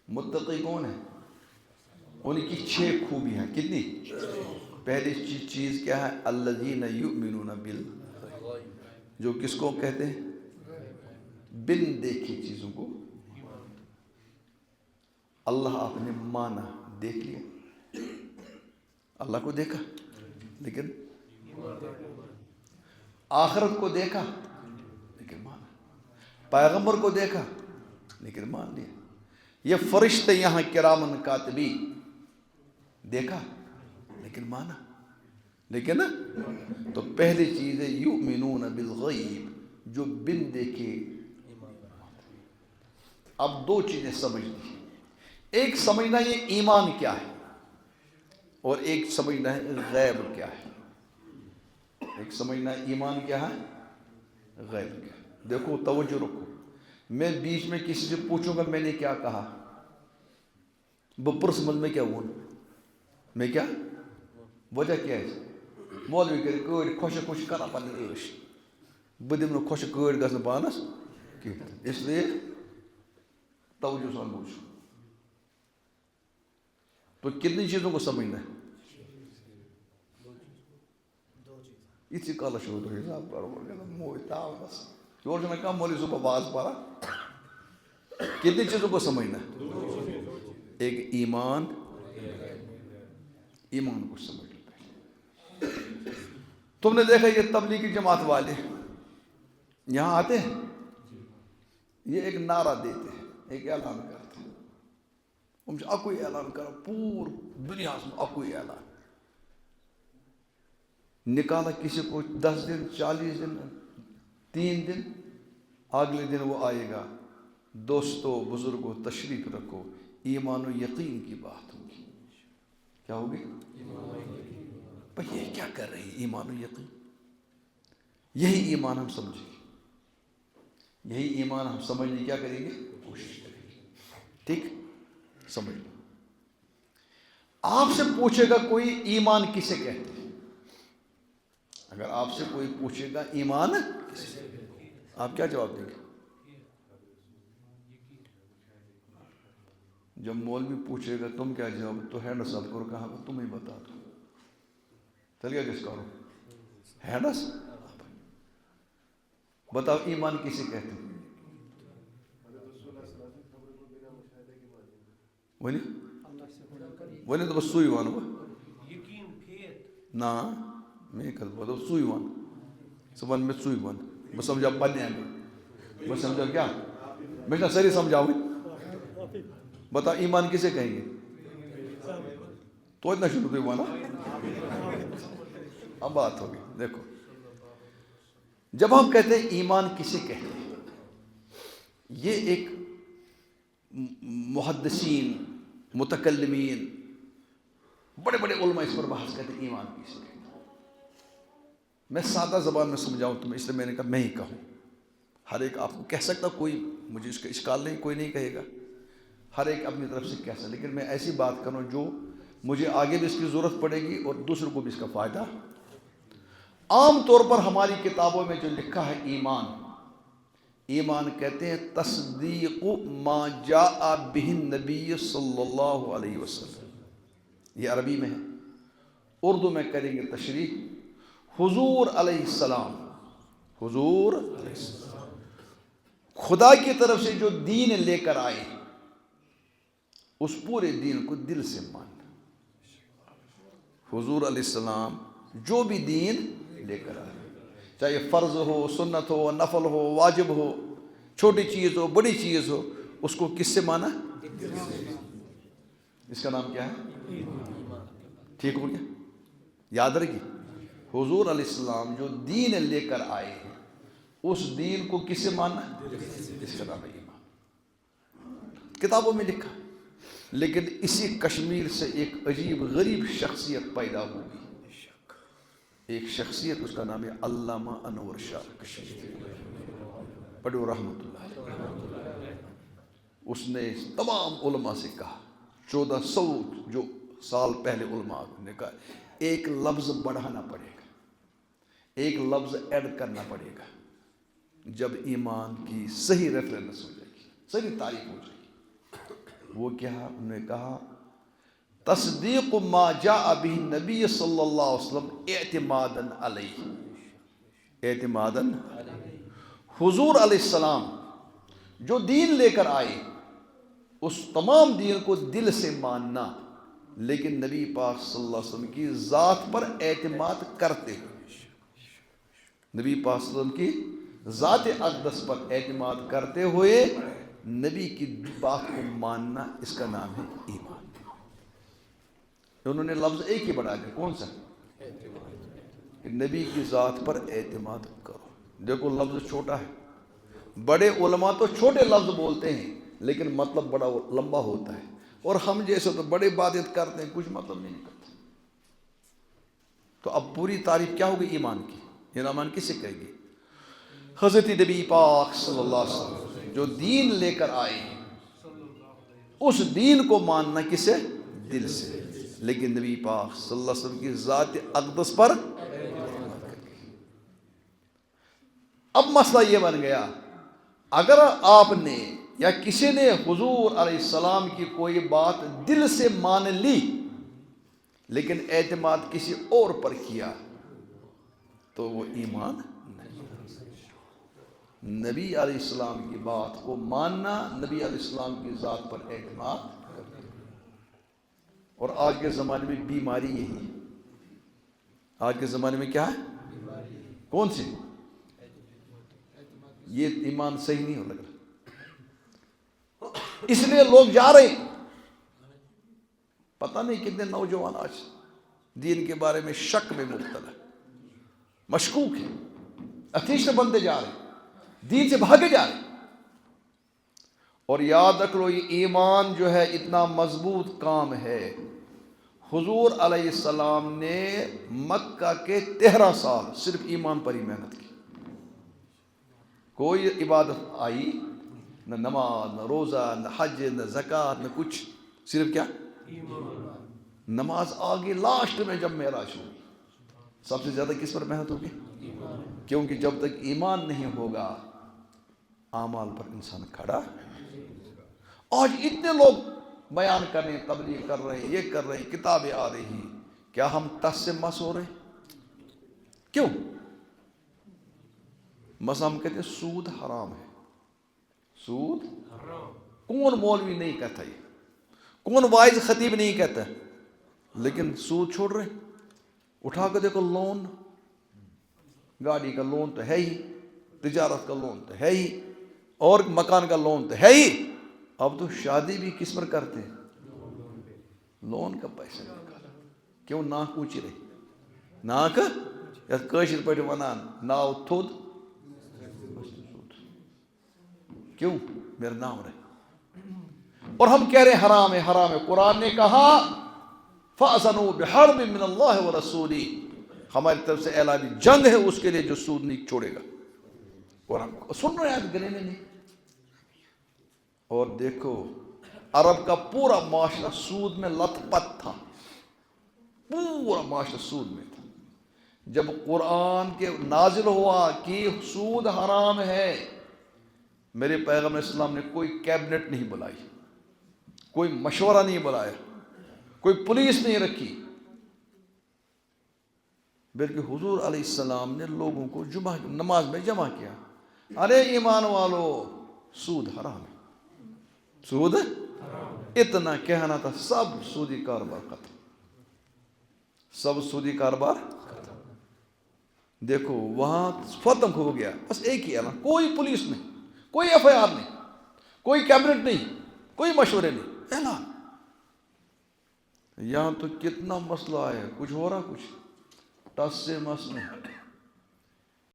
متقی کون ہے؟ ان کی 6 خوبیاں ہیں. کتنی؟ پہلی چیز کیا ہے؟ الذین یؤمنون بالغیب، جو کس کو کہتے ہیں؟ بن دیکھی چیزوں کو اللہ آپ نے مانا، دیکھ لیا. اللہ کو دیکھا لیکن آخرت کو دیکھا لیکن مانا، پیغمبر کو دیکھا لیکن مان لیا. یہ فرشتے یہاں کرامن کاتبین، دیکھا لیکن مانا. لیکن تو پہلی چیز ہے یؤمنون بالغیب، جو بن دیکھے. اب 2 چیزیں سمجھنی. ایک سمجھنا یہ ایمان کیا ہے، اور ایک سمجھنا ہے غیب کیا ہے. ایک سمجھنا ایمان کیا ہے، غیب کیا ہے. دیکھو توجہ رکھو، میں بیچ میں کسی سے پوچھوں گا میں نے کیا کہا، بپرس مل میں کیا ہوا، میں کیا وجہ کیا ہے. مولوی کر گاڑی خوش خوش کران پنن عیش، بہٕ دِمہٕ نہٕ خوش گاڑی گژھنہٕ پانس کینٛہہ. اس لیے توجہ سان بوجھ. تو کتنی چیزوں کو سمجھنا ہے؟ اسی کالس چھو تو حساب کرو موج تاونس یور چھُنہ کانٛہہ مولوی صبح باز پران. کتنی چیزوں کو سمجھنا ہے؟ ایک ایمان، ایمان کو سمجھنا. تم نے دیکھا یہ تبلیغی جماعت والے یہاں آتے ہیں، یہ ایک نعرہ دیتے ہیں، ایک اعلان کرتے ہیں. ہم اکوئی اعلان کرو، پور دنیا میں اکوئی اعلان. نکالا کسی کو 10 دن 40 دن 3 دن، اگلے دن وہ آئے گا. دوستو بزرگوں تشریف رکھو، ایمان و یقین کی بات ہوگی. کیا ہوگی؟ بھئی یہ کیا کر رہے ہیں؟ ایمان و یقین. یہی ایمان ہم سمجھیں گے، یہی ایمان ہم سمجھنے کیا کریں گے؟ کوشش کریں گے. ٹھیک؟ سمجھ لو. آپ سے پوچھے گا کوئی ایمان کسے کہتے ہیں، اگر آپ سے کوئی پوچھے گا ایمان کسے، آپ کیا جواب دیں گے؟ جب مولوی پوچھے گا تم کیا جواب، تو ہینڈس اپ کرو، کہا تم ہی بتا دو. چل گیا کس کرو؟ ہینڈس بتاؤ ایمان کسے کہتے ہیں؟ ونی ونی تو بس سوئی وان نا میں کل بولو سوئی وان سبن میں سوئی وان میں سمجھا پنے ہیں، میں سمجھا کیا میں نے ساری سمجھاؤ. بتا ایمان کسے کہیں گے؟ تو اتنا شروع ہوئی وانا. اب بات ہوگی. دیکھو جب ہم کہتے ہیں ایمان کسے کہتے ہیں، یہ ایک محدثین متکلمین بڑے بڑے علماء اس پر بحث کرتے ہیں ایمان کسے کہتے ہیں. میں سادہ زبان میں سمجھاؤں تمہیں، اس لیے میں نے کہا میں ہی کہوں. ہر ایک آپ کو کہہ سکتا، کوئی مجھے اس کا اشکال نہیں، کوئی نہیں کہے گا. ہر ایک اپنی طرف سے کہہ سکتا، لیکن میں ایسی بات کروں جو مجھے آگے بھی اس کی ضرورت پڑے گی اور دوسروں کو بھی اس کا فائدہ. عام طور پر ہماری کتابوں میں جو لکھا ہے ایمان، ایمان کہتے ہیں تصدیق ما جاء بہ النبی صلی اللہ علیہ وسلم. یہ عربی میں ہے. اردو میں کریں گے تشریح. حضور علیہ السلام، حضور علیہ السلام خدا کی طرف سے جو دین لے کر آئے، اس پورے دین کو دل سے ماننا. حضور علیہ السلام جو بھی دین لے کر آئے، چاہے فرض ہو، سنت ہو، نفل ہو، واجب ہو، چھوٹی چیز ہو، بڑی چیز ہو، اس کو کس سے مانا؟ اس کا نام کیا ہے؟ ٹھیک ہو گیا؟ یاد رکھیے، حضور علیہ السلام جو دین لے کر آئے ہیں، اس دین کو کس سے ماننا؟ اس کا نام ہے ایمان. کتابوں میں لکھا. لیکن اسی کشمیر سے ایک عجیب غریب شخصیت پیدا ہوئی. ایک شخصیت، اس کا نام ہے علامہ انور شاہ کشمیری، پڑھو رحمۃ اللہ. اس نے تمام علماء سے کہا، 1400 جو سال پہلے علماء نے کہا ایک لفظ بڑھانا پڑے گا، ایک لفظ ایڈ کرنا پڑے گا. جب ایمان کی صحیح ریفرنس ہو جائے گی، صحیح تعریف ہو جائے گی. وہ کیا؟ انہوں نے کہا تصدیق ما جاء به نبی صلی اللہ علیہ وسلم اعتمادا علیہ، اعتمادا حضور علیہ السلام جو دین لے کر آئے اس تمام دین کو دل سے ماننا، لیکن نبی پاک صلی اللہ علیہ وسلم کی ذات پر اعتماد کرتے ہوئے، نبی پاک صلی اللہ علیہ وسلم کی ذات اقدس پر اعتماد کرتے ہوئے نبی کی بات کو ماننا، اس کا نام ہے ایمان۔ انہوں نے لفظ ایک ہی بڑھا دیا، کون سا؟ کہ نبی کی ذات پر اعتماد کرو۔ دیکھو لفظ چھوٹا ہے، بڑے علماء تو چھوٹے لفظ بولتے ہیں لیکن مطلب بڑا لمبا ہوتا ہے، اور ہم جیسے تو بڑے باتیں کرتے ہیں کچھ مطلب نہیں کرتے۔ تو اب پوری تعریف کیا ہوگی ایمان کی؟ یہ ایمان کسے کہے گی؟ حضرت نبی پاک صلی اللہ علیہ وسلم جو دین لے کر آئے اس دین کو ماننا کسے؟ دل سے، لیکن نبی پاک صلی اللہ علیہ وسلم کی ذات اقدس پر۔ اب مسئلہ یہ بن گیا، اگر آپ نے یا کسی نے حضور علیہ السلام کی کوئی بات دل سے مان لی لیکن اعتماد کسی اور پر کیا تو وہ ایمان نہیں۔ نبی علیہ السلام کی بات کو ماننا، نبی علیہ السلام کی ذات پر اعتماد کرنا۔ اور آج کے زمانے میں بیماری یہی ہے۔ آج کے زمانے میں کیا ہے؟ کون سی؟ یہ ایمان صحیح نہیں ہو لگ رہا، اس لیے لوگ جا رہے ہیں۔ پتہ نہیں کتنے نوجوان آج دین کے بارے میں شک میں مبتلا، مشکوک ہے، اتیش بنتے جا رہے ہیں، دین سے بھاگے جا رہے ہیں۔ اور یاد رکھ لو یہ ایمان جو ہے اتنا مضبوط کام ہے۔ حضور علیہ السلام نے مکہ کے 13 سال صرف ایمان پر ہی محنت کی، کوئی عبادت آئی نہ، نماز نہ روزہ نہ حج نہ زکوٰۃ نہ کچھ، صرف کیا؟ نماز آگے لاسٹ میں جب معراج ہوگی، سب سے زیادہ کس پر محنت ہوگی؟ کیونکہ جب تک ایمان نہیں ہوگا اعمال پر انسان کھڑا۔ آج اتنے لوگ بیان کر رہے ہیں، تبلیغ کر رہے ہیں، یہ کر رہے ہیں، کتابیں آ رہی ہیں، کیا ہم ٹس سے مس ہو رہے ہیں؟ کیوں؟ مثلا ہم کہتے ہیں سود حرام ہے، سود کون مولوی نہیں کہتا، یہ کون واعظ خطیب نہیں کہتا، لیکن سود چھوڑ رہے۔ اٹھا کے دیکھو، لون، گاڑی کا لون تو ہے ہی، تجارت کا لون تو ہے ہی، اور مکان کا لون تو ہے ہی۔ اب تو شادی بھی کس پر کرتے ہیں؟ لون کا پیسہ نکالا۔ کیوں؟ ناک اونچی رہی، ناک یا کاشر پہ ونان ناو تھود، کیوں؟ میرا نام رہے۔ اور ہم کہہ رہے ہیں حرام ہے، حرام ہے۔ قرآن نے کہا فَأَذَنُوا بِحَرْبٍ مِّنَ اللَّهِ وَرَسُولِهِ، ہماری طرف سے اعلان جنگ ہے اس کے لیے جو سود نہیں چھوڑے گا۔ اور ہم سن رہے ہیں گنے میں نہیں۔ اور دیکھو عرب کا پورا معاشرہ سود میں لت پت تھا، پورا معاشرہ سود میں تھا۔ جب قرآن کے نازل ہوا کہ سود حرام ہے، میرے پیغمبر اسلام نے کوئی کیبنٹ نہیں بلائی، کوئی مشورہ نہیں بلایا، کوئی پولیس نہیں رکھی، بلکہ حضور علیہ السلام نے لوگوں کو جمعہ نماز میں جمع کیا۔ ارے ایمان والو، سود حرام ہے، سود اتنا کہنا تھا، سب سودی کاروبار ختم، سب سودی کاروبار ختم۔ دیکھو وہاں ختم ہو گیا، بس ایک ہی اعلان، کوئی پولیس نہیں، کوئی ایف آئی آر نہیں، کوئی کیبنٹ نہیں، کوئی مشورے نہیں، اعلان۔ یہاں تو کتنا مسئلہ ہے، کچھ ہو رہا، کچھ ٹس سے مس نہیں۔